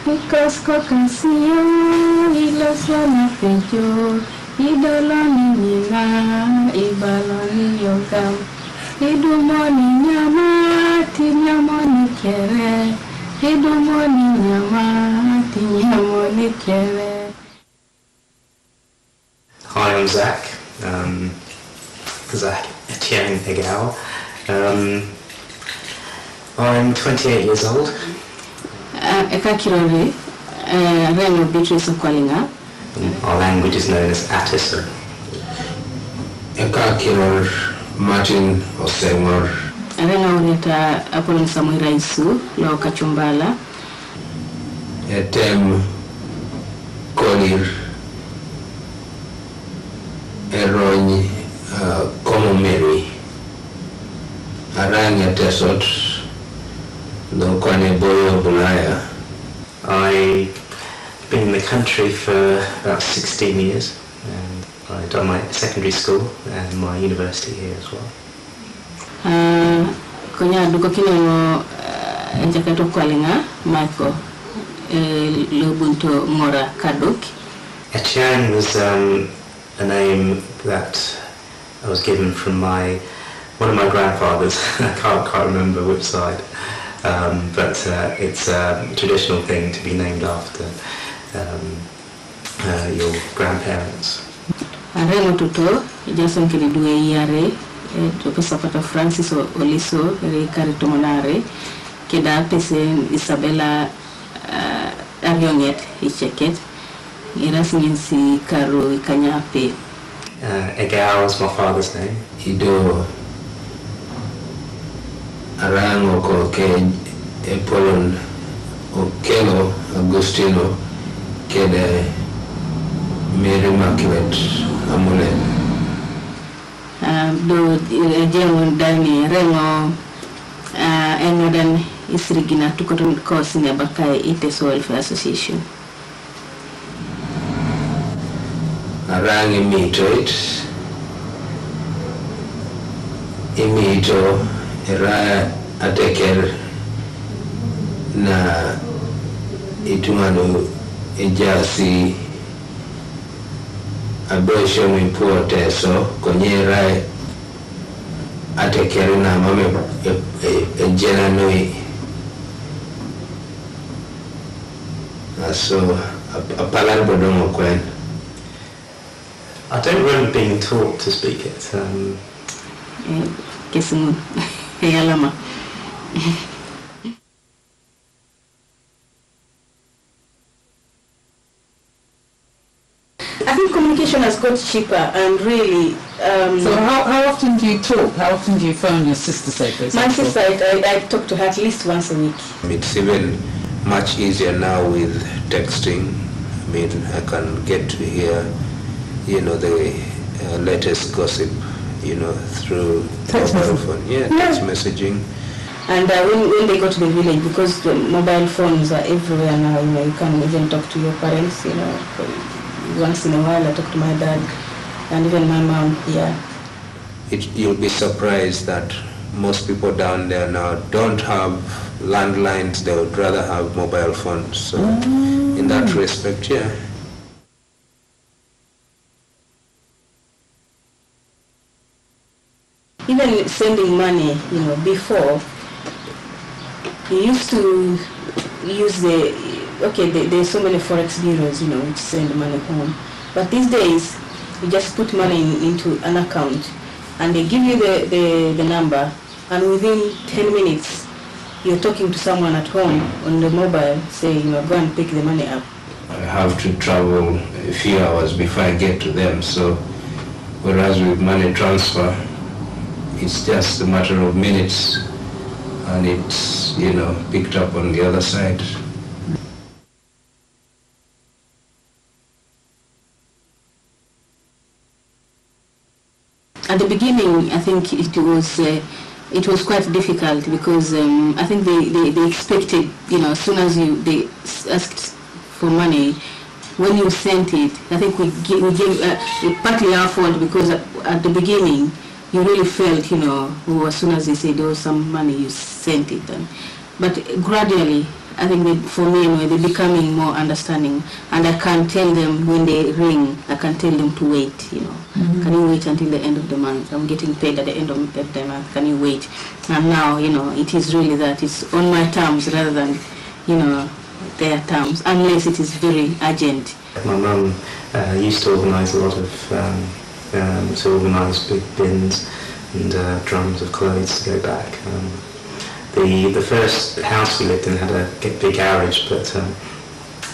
Because Cocasio, Ilosana Fejo, Idoloni Nina, Ibaloni Yogam, Idumoni Nyama, Tinyamoni Kere, Idumoni Nyama, Tinyamoni Kere. Hi, I'm Zach. Zach Etienne Egao. I'm 28 years old. Ekakirore, Reno Beatrice Okwalinga. Our language is known as Atisa. Ekakirore Martin Osengor. Reno Rita Apolon Samuel Isu, Lo Kachumbala. Etem Kolir Erony Komomeri. Arang Etesot. I've been in the country for about 16 years, and I've done my secondary school and my university here as well. Konya duko kino njakato kwalinga Michael Lobunto Mora Kaduk. Etienne was a name that I was given from one of my grandfathers. I can't remember which side. But it's a traditional thing to be named after your grandparents. Remo tuto Jason Kiriduwe Yare, Professor Pata Francis Oliso, Ricardo Monare, Keda Pesen Isabella Arionget, Hicheket, Irasinsi Karu Kanyape. Egao is my father's name. Ido Arango Koke Epolon Okelo Agustino Kede Mary Immaculate Amulen. Do Jemon Dani Remo Enodan Isrigina Tukoton course in the Bakai Ites Welfare Association. Arangi Mitoit Imito Era ateker na itumanu ijasi abesho mimpuote so konyera ateker na mame ejena nui so apalan bodomo kwen. I don't remember being taught to speak it. Kesimun. Yalama. I think communication has got cheaper and really... so how often do you talk? How often do you phone your sister, say, for example? My sister, I talk to her at least once a week. It's even much easier now with texting. I mean, I can get to hear, the latest gossip, through mobile phone. Yeah, text messaging. And when they go to the village, because the mobile phones are everywhere now, you can even talk to your parents, once in a while I talk to my dad and even my mom here. You'll be surprised that most people down there now don't have landlines, they would rather have mobile phones. So in that respect, yeah. Even sending money, before, you used to use there's so many forex bureaus, which send money home. But these days, you just put money into an account and they give you the number, and within 10 minutes, you're talking to someone at home on the mobile saying, go and pick the money up. I have to travel a few hours before I get to them. So, whereas with money transfer, it's just a matter of minutes and it's, picked up on the other side. At the beginning, I think it was quite difficult because I think they expected, as soon as they asked for money, when you sent it, I think we gave partly our fault because at the beginning, you really felt, as soon as they said there was some money, you sent it. But gradually, I think for me anyway, they're becoming more understanding, and I can tell them when they ring, I can tell them to wait, Can you wait until the end of the month? I'm getting paid at the end of the month, can you wait? And now, it is really that it's on my terms rather than, their terms, unless it is very urgent. My mum used to organise a lot of, to organise big bins and drums of clothes to go back. The first house we lived in had a big garage, but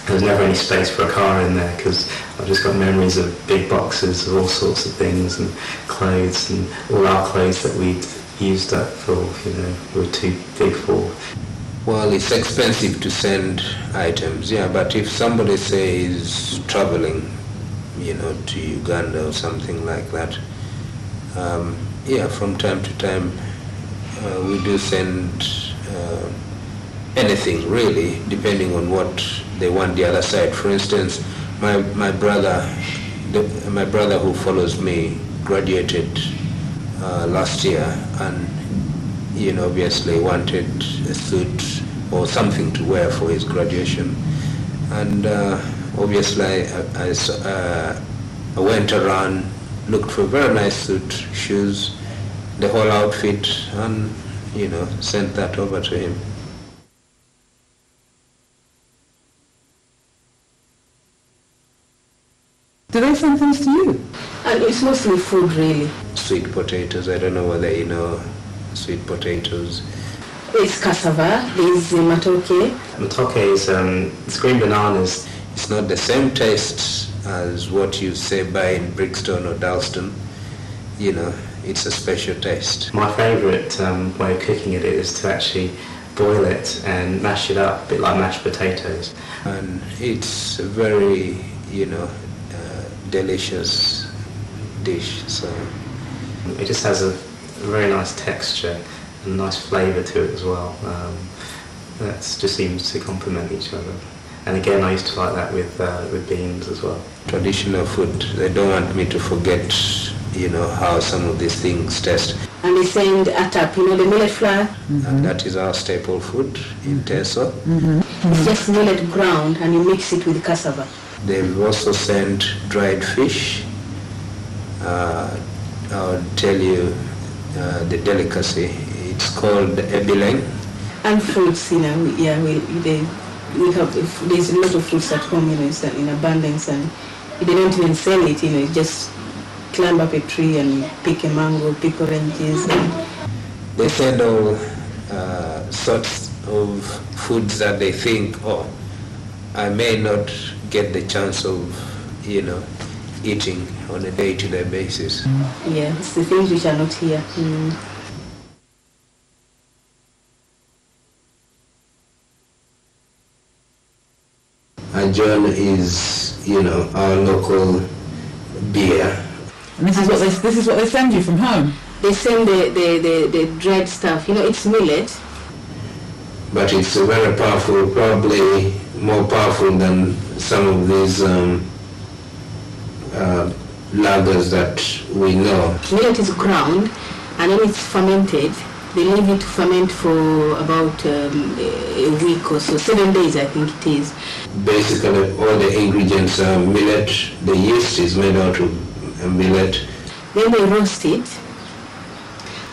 there was never any space for a car in there because I've just got memories of big boxes of all sorts of things and clothes and all our clothes that we'd used up for, were too big for. Well, it's expensive to send items, but if somebody says traveling, to Uganda or something like that, from time to time we do send anything really, depending on what they want the other side. For instance, my brother who follows me graduated last year, and obviously wanted a suit or something to wear for his graduation, and obviously I went around, looked for a very nice suit, shoes, the whole outfit, and sent that over to him. Do they send things to you? And it's mostly food, really. Sweet potatoes, I don't know whether you know sweet potatoes. There's cassava, there's matoke. Matoke is it's green bananas. It's not the same taste as what you say buy in Brixton or Dalston. It's a special taste. My favourite way of cooking it is to actually boil it and mash it up, a bit like mashed potatoes. And it's a very, delicious dish. So it just has a very nice texture and a nice flavour to it as well. That just seems to complement each other. And again, I used to like that with beans as well. Traditional food. They don't want me to forget, how some of these things taste. And they send atap, the millet flour. And that is our staple food in Teso. It's just millet ground, and you mix it with cassava. They've also sent dried fish. I'll tell you the delicacy. It's called ebileng. And fruits, we have, there's a lot of fruits at home, it's in abundance, and they don't even sell it, you just climb up a tree and pick a mango, pick oranges. They send all sorts of foods that they think, I may not get the chance of, eating on a day-to-day basis. Yeah, it's the things which are not here. Ajon is, our local beer. And this is what they send you from home? They send the dried stuff. It's millet. But it's very powerful, probably more powerful than some of these lagers that we know. Millet is ground, and then it's fermented. They leave it to ferment for about a week or so, 7 days I think it is. Basically all the ingredients are millet. The yeast is made out of millet. Then they roast it,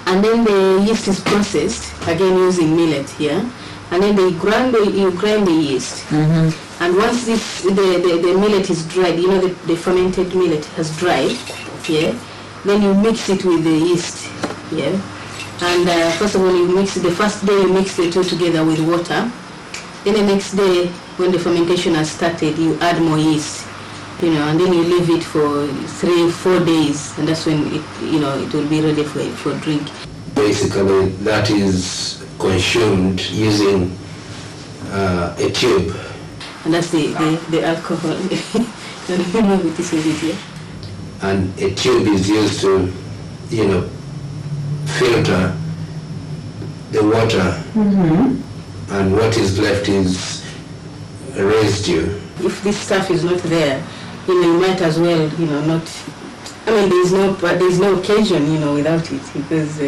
and then the yeast is processed, again using millet here, and then you grind the yeast. And once the millet is dried, the fermented millet has dried, then you mix it with the yeast, And first of all, you mix it. The first day you mix the two together with water. Then the next day, when the fermentation has started, you add more yeast, and then you leave it for 3-4 days, and that's when it will be ready for drink. Basically, that is consumed using a tube. And that's the alcohol. I don't know what this is here. And a tube is used to, filter the water, and what is left is residue. If this stuff is not there, you might as well, not. I mean, there's no occasion, without it, because